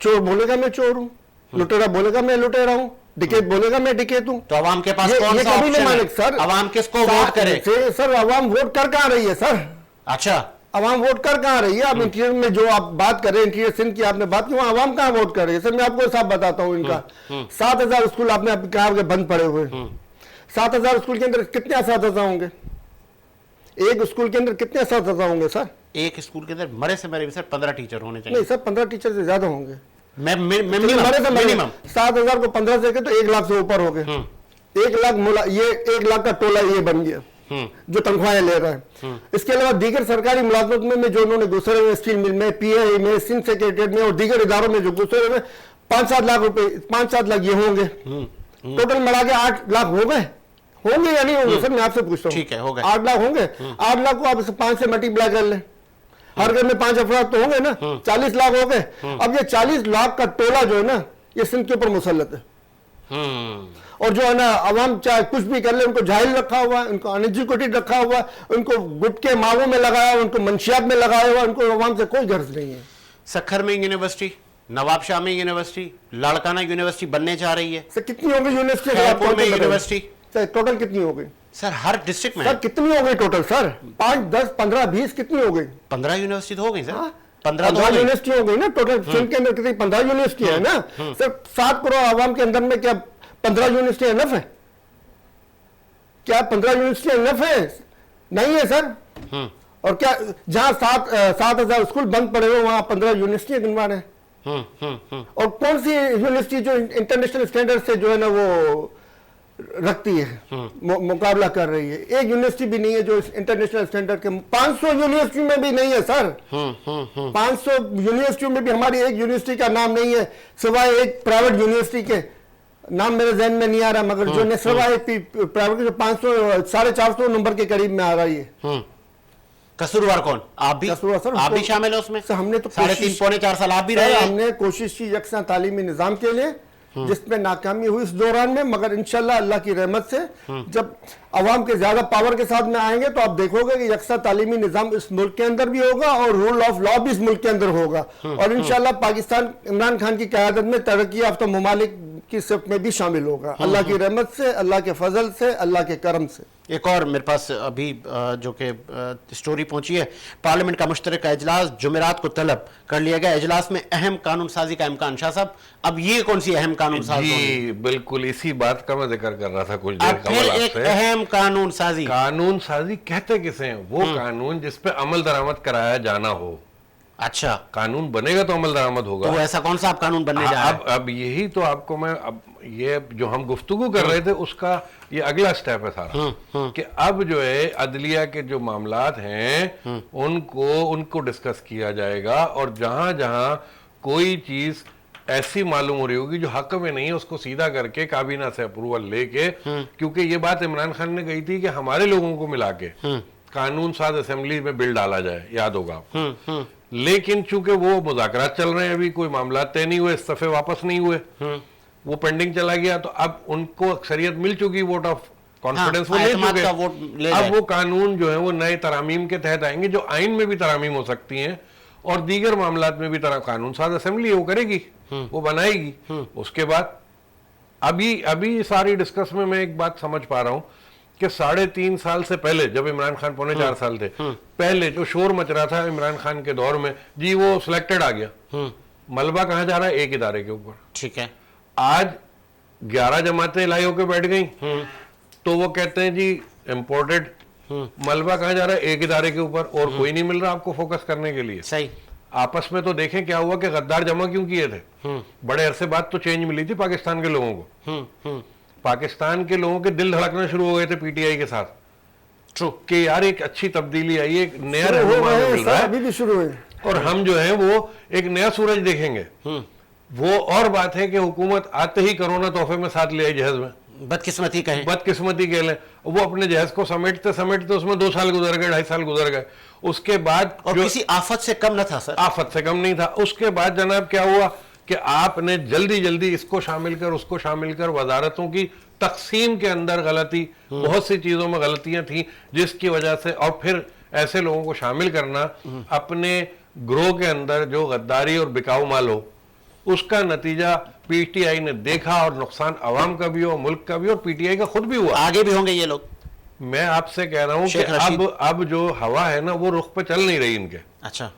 चोर बोलेगा मैं चोर हूं, लुटेरा बोलेगा मैं लुटेरा हूं, डिकेट बोलेगा मैं डिकेट हूं। तो अवाम के पास ये कौन सा कभी नहीं ऑप्शन माने है? सर। अवाम किसको वोट करे? सर अवाम वोट कर कहां रही है सर? अच्छा, अवाम वोट कर कहां रही है? आप इंटीरियर में जो आप बात कर रहे हैं, इंटीरियर सिंध की आपने बात की, वहां अवाम कहां वोट कर रही है? सर मैं आपको साफ बताता हूं इनका 7000 स्कूल आपने कहा कि बंद पड़े हुए। 7000 स्कूल के अंदर कितने असातिज़ा होंगे? एक स्कूल के अंदर कितने असातिज़ा होंगे सर? एक स्कूल के अंदर मरे से मरे भी सर 15 टीचर होने चाहिए। नहीं सर 15 टीचर से ज्यादा होंगे। मिनिमम 7,000 को 15 से तो 1 लाख से ऊपर हो गए। 1 लाख ये 1 लाख का टोला ये बन गया जो तनख्वाहें ले रहा है। इसके अलावा दीगर सरकारी मुलाजमत में जो उन्होंने घुसे हुए, स्टील मिल में, पीआई में, सिंध सेक्रेटरीट में और दीगर इदारों में जो घुसे हुए 5-7 लाख रुपए, 5-7 लाख ये होंगे। टोटल मिला के 8 लाख होंगे या नहीं होंगे? सर मैं आपसे पूछता हूँ, ठीक है, हो गए 8 लाख होंगे। 8 लाख को आप 5 से मल्टीप्लाई कर लें, हर घर में 5 अफराद तो होंगे ना, 40 लाख हो गए। अब ये 40 लाख का टोला जो है ना ये सिंध के ऊपर मुसल्लत है। और जो है ना अवाम चाहे कुछ भी कर ले, उनको जाहिल रखा हुआ है, उनको अनएजुकेटेड रखा हुआ है, उनको गुटके मावों में लगाया हुआ, उनको मंशियात में लगाया हुआ, उनको अवाम से कोई गर्ज नहीं है। सखर में यूनिवर्सिटी, नवाब शाह में यूनिवर्सिटी, लाड़काना यूनिवर्सिटी बनने जा रही है। सर कितनी हो गई यूनिवर्सिटी? खैरपुर में यूनिवर्सिटी सर टोटल कितनी हो गई सर? हर डिस्ट्रिक्ट में सर कितनी हो गई टोटल? सर 5, 10, 15, 20 कितनी हो गई? 15 यूनिवर्सिटी तो हो गई सर। 15 यूनिवर्सिटी हो गई ना टोटल सिंध के अंदर। कितनी 15 यूनिवर्सिटी है ना सर। 7 करोड़ आवाम के अंदर में क्या 15 यूनिवर्सिटी इनफ है? क्या 15 यूनिवर्सिटी इनफ है? नहीं है सर। और क्या जहां 7,000 स्कूल बंद पड़े हुए वहां 15 यूनिवर्सिटी गिनवा रहे हैं? और कौन सी यूनिवर्सिटी जो इंटरनेशनल स्टैंडर्ड से जो है ना वो रखती है, मुकाबला कर रही है? एक यूनिवर्सिटी भी नहीं है जो इंटरनेशनल स्टैंडर्ड के, 500 यूनिवर्सिटी में भी नहीं है सर। 500 यूनिवर्सिटियों में भी हमारी एक यूनिवर्सिटी का नाम नहीं है, सिवाय एक प्राइवेट यूनिवर्सिटी के, नाम मेरे जहन में नहीं आ रहा, मगर जो सिवाय प्राइवेट जो 500 450 नंबर के करीब में आ रही है। कसूरवार कौन? आप भी? कसूरवार सर, आप भी शामिल है उसमें? सर हमने तो 3.5 पौने 4 साल आप भी रहे हैं। हमने कोशिश की यकसा तालीमी निजाम के लिए, जिसमें नाकामी हुई इस दौरान में, मगर इंशाल्लाह अल्लाह की रहमत से जब अवाम के ज्यादा पावर के साथ में आएंगे तो आप देखोगे कि यकसा तालीमी निजाम इस मुल्क के अंदर भी होगा और रूल ऑफ लॉ भी इस मुल्क के अंदर होगा, और इंशाल्लाह पाकिस्तान इमरान खान की क़यादत में तरक्की याफ्ता ममालिक की सिफ में भी शामिल होगा, अल्लाह की रहमत से, अल्लाह के फजल से, अल्लाह के करम से। एक और मेरे पास अभी जो कि स्टोरी पहुंची है, पार्लियामेंट का मुश्तरका इजलास जुमेरात को तलब कर लिया गया, इजलास में अहम कानून साजी का इम्कान। शाह साहब, अब ये कौन सी अहम कानून साजी? जी बिल्कुल, इसी बात का मैं जिक्र कर रहा था कुछ देर फिर एक अहम कानून साजी। कानून साजी कहते किसे हैं? वो कानून जिस पे अमल दरामद कराया जाना हो। अच्छा, कानून बनेगा तो अमल दरामद होगा। तो वो ऐसा कौन सा आप कानून बनने जा रहा है? अब यही तो आपको मैं, अब ये जो हम गुफ्तगू कर रहे थे उसका ये अगला स्टेप है सारा, कि अब जो है अदलिया के जो मामलात हैं उनको डिस्कस किया जाएगा, और जहां जहां कोई चीज ऐसी मालूम हो रही होगी जो हक में नहीं है उसको सीधा करके काबीना से अप्रूवल लेके, क्योंकि ये बात इमरान खान ने कही थी कि हमारे लोगों को मिला के कानून साज असेंबली में बिल डाला जाए, याद होगा आपको। लेकिन चूंकि वो मुज़ाकरात चल रहे हैं, अभी कोई मामला तय नहीं हुए, इस्तफे वापस नहीं हुए, वो पेंडिंग चला गया, तो अब उनको अक्सरियत मिल चुकी, वोट ऑफ कॉन्फिडेंस वो ले चुके। अब वो कानून जो है वो नए तरामीम के तहत आएंगे, जो आइन में भी तरामीम हो सकती हैं और दीगर मामलात में भी कानून साज असेंबली वो करेगी, वो बनाएगी। उसके बाद अभी सारी डिस्कस में मैं एक बात समझ पा रहा हूं कि 3.5 साल से पहले, जब इमरान खान पौने 4 साल थे, पहले जो शोर मच रहा था इमरान खान के दौर में, जी वो सिलेक्टेड आ गया, मलबा कहां जा रहा है? एक इदारे के ऊपर। ठीक है, आज 11 जमातें लाई होकर बैठ गई, तो वो कहते हैं जी इम्पोर्टेड, मलबा कहां जा रहा है? एक इदारे के ऊपर, और कोई नहीं मिल रहा आपको फोकस करने के लिए। सही। आपस में तो देखें क्या हुआ कि गद्दार जमा क्यों किए थे, बड़े अरसे बाद तो चेंज मिली थी पाकिस्तान के लोगों को। पाकिस्तान के लोगों के दिल धड़कना शुरू हो गए थे पीटीआई के साथ, ट्रू, कि यार एक अच्छी तब्दीली आई है, एक नया रहनुमा मिल रहा है, अभी भी शुरू है, और हम जो है वो एक नया सूरज देखेंगे। वो और बात है कि हुकूमत आते ही कोरोना तोहफे में साथ ले आई जहाज में, बदकिस्मती कहें, बदकिस्मती कह लें, वो अपने जहाज को समेटते समेटते उसमें 2 साल गुजर गए, 2.5 साल गुजर गए। उसके बाद और किसी आफत से कम न था सर, आफत से कम नहीं था। उसके बाद जनाब क्या हुआ कि आपने जल्दी जल्दी इसको शामिल कर उसको शामिल कर, वजारतों की तकसीम के अंदर गलती, बहुत सी चीजों में गलतियां थी जिसकी वजह से, और फिर ऐसे लोगों को शामिल करना अपने ग्रोह के अंदर जो गद्दारी और बिकाऊ माल हो, उसका नतीजा पीटीआई ने देखा, और नुकसान अवाम का भी हो, मुल्क का भी, और पीटीआई का खुद भी हुआ। आगे भी होंगे ये लोग। मैं आपसे कह रहा हूं कि अब जो हवा है ना वो रुख पे चल नहीं रही इनके। अच्छा,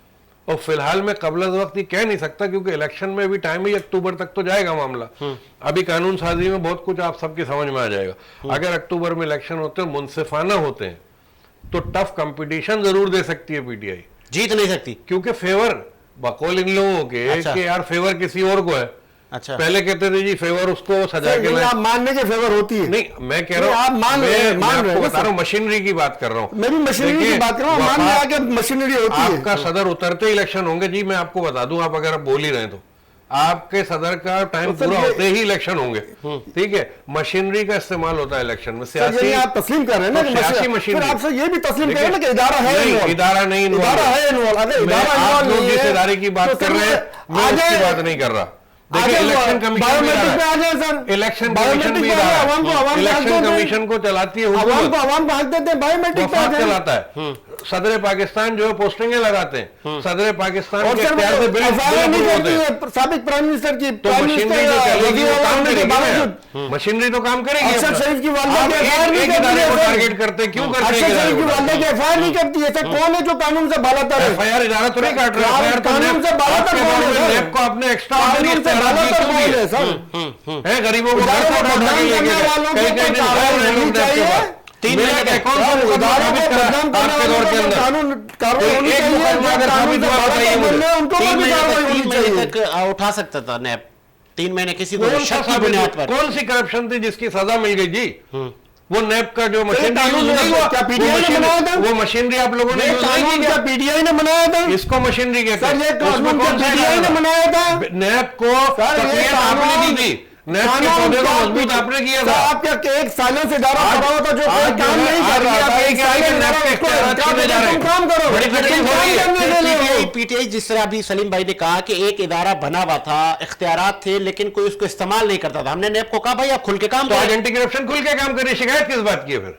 और फिलहाल मैं कबल वक्त ही कह नहीं सकता, क्योंकि इलेक्शन में भी टाइम ही, अक्टूबर तक तो जाएगा मामला। अभी कानून साजी में बहुत कुछ आप सबकी समझ में आ जाएगा। अगर अक्टूबर में इलेक्शन होते हैं, मुनसिफाना होते हैं, तो टफ कंपटीशन जरूर दे सकती है पीटीआई, जीत नहीं सकती, क्योंकि फेवर बकौल इन लोगों के, अच्छा, कि यार फेवर किसी और को है। अच्छा, पहले कहते थे जी फेवर उसको सजा के आप मानने के फेवर होती है। नहीं, मैं कह रहा हूँ, आप मान रहे हैं, बता रहा हूँ, मशीनरी की बात कर रहा हूँ, मैं भी मशीनरी की बात कर रहा हूँ, मान लिया कि मशीनरी होती है। आपका सदर उतरते इलेक्शन होंगे जी, मैं आपको बता दूं, आप अगर आप बोल ही रहे तो आपके सदर का टाइम पूरा होते ही इलेक्शन होंगे, ठीक है। मशीनरी का इस्तेमाल होता है इलेक्शन में, सियासी, आप तस्लीम कर रहे हैं ना, सियासी मशीनरी। आपसे ये भी तस्लीम करें ना कि इदारा है, इदारा नहीं, इदारा है इन्वॉल्व। अगर इदारा इन्वॉल्व नहीं है, जिस इदारे की बात कर रहे हैं मैं उसकी बात नहीं कर रहा। देखिए इलेक्शन कमीशन इलेक्शन कमीशन भी इलेक्शन कमीशन को चलाती है हुकूमत, आवाम को हक देते हैं, बायोमेट्रिक चलाता है। सदर पाकिस्तान जो है पोस्टिंगें लगाते हैं, सदर पाकिस्तान के इख्तियार से बिल होते हैं। साबिक प्राइम मिनिस्टर की तो मशीनरी जो चलेगी वो काम करेगी, मशीनरी तो काम करेगी। अरशद शरीफ की वालिदा की एक इदारे को टारगेट करते क्यों करते हैं? अरशद शरीफ की वालिदा की एफआईआर नहीं करती है, ऐसा कौन है जो कानून से बालातर है? एफआईआर इदारा तो नहीं काट रहा है, कानून से बालातर कौन है? लैब को अपने एक्स्ट्रा है, गरीबों को तीन महीने का कौन सा कानून कार्रवाई होनी चाहिए, चाहिए। तक उठा सकता था नैब 3 महीने किसी को कौन सा शक की साबित बुनियाद पर। कौन सी करप्शन थी जिसकी सजा मिल गई जी? वो नैब का जो मशीनरी कानून यूज नहीं हुआ, क्या PTI ने बनाया था? वो मशीनरी आप लोगों ने ये यूज नहीं कानून की क्या क्या? पीटीआई ने बनाया था? इसको मशीनरी कहते सर, ये हैं। कानून उसमें क्या कौन सा PTI ने बनाया था? नैब को सर, ये तकनीक आपने दी थी, नैब के पौधे को मजबूत आपने किया था। आपका एक सालों से इदारा पड़ा हुआ था जो कोई काम नहीं कर रहा था। एक साल के नैब के इख्तियारात छीने जा रहे हैं। तुम काम करो, बड़ी तकलीफ हो रही है। पीटीआई जिस तरह अभी सलीम भाई ने कहा कि एक इदारा बना हुआ था, इख्तियारात थे, लेकिन कोई उसको इस्तेमाल नहीं करता था। हमने नैब को कहा भाई आप खुल के काम तो आज करें। एंटी करप्शन खुल के काम करिए, शिकायत किस बात की है फिर?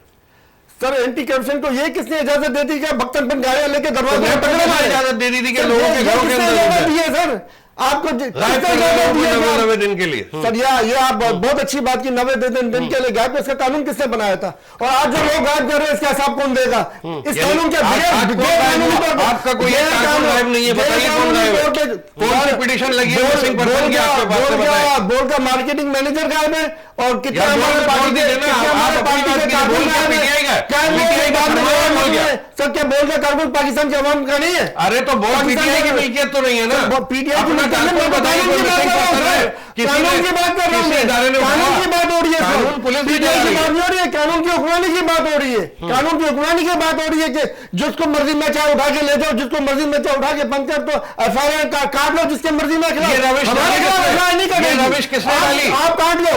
सर एंटी करप्शन को ये किसने इजाजत दे दी कि भक्तन गाड़ियां लेके दरवाजे नैब पे को पकड़े मारे? इजाजत दे दी थी कि सर, लोगों ये के घरों के किसने अंदर इजाजत दी है सर? आपको गायब कर रहे हो 90 दिन के लिए। सर ये आप बहुत अच्छी बात की 90 दिन के लिए गायब, इसका कानून किसने बनाया था? और आज जो लोग गायब कर रहे हैं इसका हिसाब कौन देगा? इस कानून के आपका कोई कानून गायब नहीं है, बताइए कौन गायब है? कौन सी पिटीशन लगी है सिंह पर्सन की आपके पास से बताएं। बोर्ड का मार्केटिंग मैनेजर गायब है और कितना यार, हमारे बोर्ड पार्टी बोल के दीजिए ना, कितने हमारे आप पार्टी अपनी के बात कीजिए, कारकुन बोल के गायब PTI का है? है। क्या PTI का फरमान बोल गया। सर क्या बोर्ड का कारकुन पाकिस्तान के अवाम का नहीं है? अरे तो बोर्ड पीटीआई की मिल्कियत तो नहीं है ना? पीटीआई की अपना मिल्कियत कानून नहीं, बताइए, कानून की कोई बात कर रहा हूं है? सर। कानून की बात कर रहा हूं किसी मैं। इदारे ने कानून उठाया? की बात हो रही है सर। कानून पुलिस भी पीटीआई जा की रही है। बात नहीं हो रही है, कानून की हुक्मरानी की बात हो रही है। कानून की हुक्मरानी की बात हो रही है कि जिसको मर्जी में चाहे उठा के ले जाओ, जिसको मर्जी में चाहे उठा के बंद कर दो, एफआईआर काट लो जिसके मर्जी में खिलाओ। ये रविश हमारे किसने- खिलाफ एफआईआर नहीं करेगी। ये रविश किसने डाली? आप काट लो,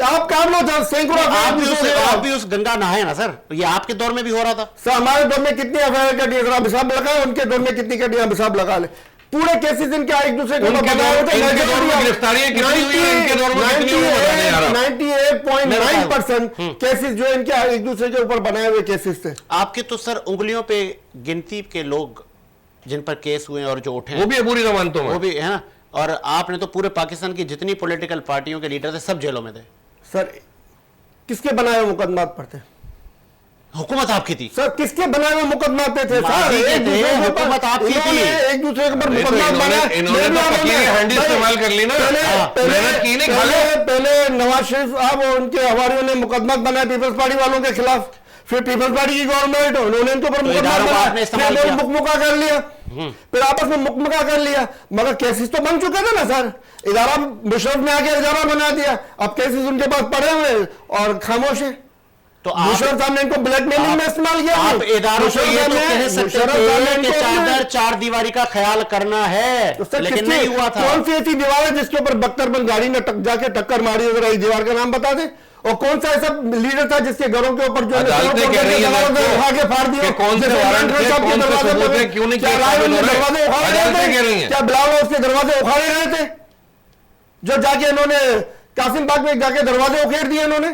आप काट लो सैकड़ों आप भी उस गंगा नहाए ना सर, ये आपके दौर में भी हो रहा था। सर हमारे दौर में कितनी एफआईआर कटी है हिसाब लगाए, उनके दौर में कितनी कटी है हिसाब लगा ले। पूरे केसेस इनके एक दूसरे को उनके दौर में गिरफ्तारियां कितनी हुई है, इनके दौर में कितनी हुई है, बताने जा रहा हूं। 98.9% केसेस जो इनके एक दूसरे के ऊपर बनाए हुए केसेस थे। आपके तो सर उंगलियों पे गिनती के लोग जिन पर केस हुए और जो उठे हैं, वो भी अबूरी जमानतों में वो भी है ना। और आपने तो पूरे पाकिस्तान की जितनी पॉलिटिकल पार्टियों के लीडर थे सब जेलों में थे। सर किसके बनाए हुए मुकदमात पर थे? हुकूमत आपकी थी सर किसके बनाए हुए मुकदमा पे थे? माजी के थे, हुकूमत आपकी थी। एक दूसरे के ऊपर अरे तो मुकदमा बनाया। इन्होंने तो फकीर हैंडी इस्तेमाल कर ली ना। मेहनत की नहीं, खा लो। पहले नवाज शरीफ साहब और उनके हवारियों ने मुकदमा बनाया पीपल्स पार्टी वालों के खिलाफ, फिर पीपल्स पार्टी की गवर्नमेंट उन्होंने इनके ऊपर मुकदमा इदारों को बनाया, आपने इस्तेमाल फिर किया। मुकमुका कर लिया, फिर आपस में मुकमुका कर लिया, मगर केसेस तो बन चुके थे ना सर। इदारा मुशर्रफ ने आके इदारा बना दिया, अब केसेस उनके पास पड़े हुए और खामोश है। तो आप मुशर्रफ साहब ने इनको ब्लैकमेलिंग में इस्तेमाल किया। आप इदारों को ये तो कह सकते थे कि चादर चार दीवारी का ख्याल करना है, तो सर लेकिन नहीं हुआ था। कौन सी ऐसी दीवार है जिसके ऊपर बख्तरबंद गाड़ी ने जाके टक्कर मारी? अगर एक दीवार का नाम बता दे। और कौन सा ऐसा लीडर था जिसके घरों के ऊपर जो अदालतें कह रही हैं उठा के फाड़ दिया? कि कौन से वारंट थे, कौन से सबूत थे, क्यों नहीं किया? दरवाजे उखाड़े अदालतें कह रही थे? हैं। क्या बिलावल उसके दरवाजे उखाड़े गए थे? जो जाके इन्होंने कासिम बाग में जाके दरवाजे उखेड़ दिए इन्होंने।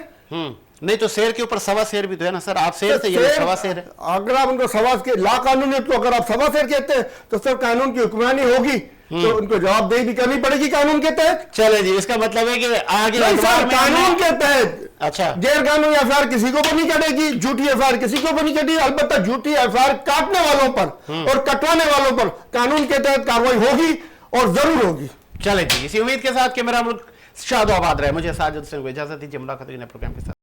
नहीं तो शेर के ऊपर सवा शेर भी तो है ना सर। आप शेर थे, ये लोग सवा शेर है। अगर आप उनको सवा के ला कानूनियत को अगर आप सवा शेर कहते हैं तो सर कानून की हुक्मरानी होगी तो उनको जवाबदेही भी करनी पड़ेगी कानून के तहत। चले जी, इसका मतलब है कि आगे नहीं अखबार सर में कानून के तहत अच्छा गैर कानूनी एफआईआर किसी को भी नहीं कटेगी, झूठी एफआईआर किसी को भी नहीं कटेगी। अलबत्ता झूठी एफआईआर काटने वालों पर और कटवाने वालों पर कानून के तहत कार्रवाई होगी और जरूर होगी। चले जी, इसी उम्मीद के साथ कि मेरा मुल्क शादो आबाद रहे। मुझे साजिद हुसैन को इजाजत दीजिए। मुलाकात होगी नए प्रोग्राम के साथ।